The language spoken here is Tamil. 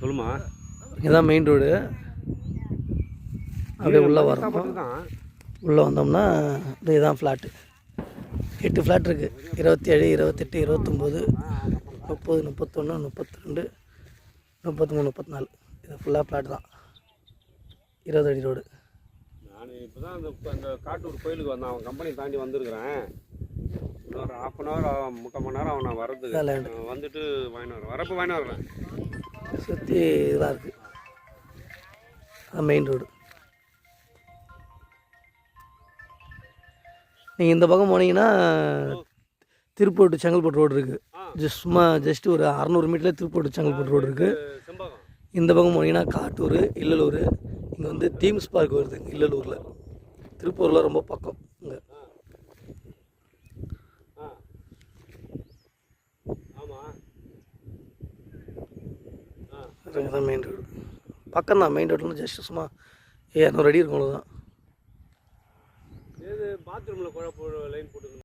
சொல்லுமா. இதுதான் மெயின் ரோடு. அப்படியே உள்ளே வரோம். உள்ளே வந்தோம்னா இதுதான் ஃப்ளாட்டு. 8 ஃப்ளாட் இருக்குது. 27, 28, 29, 30, 31, 32, 33, 34. இது ஃபுல்லாக ஃப்ளாட் தான். 20 அடி ரோடு. நான் இப்போ தான் அந்த காட்டூர் கோயிலுக்கு வந்தேன். அவன் கம்பெனி தாண்டி வந்திருக்கிறேன். இன்னொரு 1/2 hour 3/4 மணி நேரம் அவன் நான் வரதுக்கு வந்துட்டு வாங்கிட்டு வரேன். வரப்போ வாங்கிட்டு வரேன். சுற்றி இதெல்லாம் இருக்குது. அது மெயின் ரோடு. நீங்கள் இந்த பக்கம் போனீங்கன்னா திருப்பூர் டு செங்கல்பட்டு ரோடு இருக்குது. ஜஸ்ட் ஒரு 600 மீட்டரில் திருப்பூர் டு செங்கல்பட்டு ரோடு இருக்குது. இந்த பக்கம் போனீங்கன்னா காட்டூர், இல்லலூர். இங்கே வந்து தீம்ஸ் பார்க் வருது இல்லலூரில். திருப்பூரில் ரொம்ப பக்கம். இங்கே தான் மெயின் ரோடு. பக்கம் தான். மெயின் ரோட்லேருந்து ஜஸ்ட் சும்மா 200 அடி இருக்கும். அவ்வளோதான். பாத்ரூமில் குழப்பம் லைன் போட்டு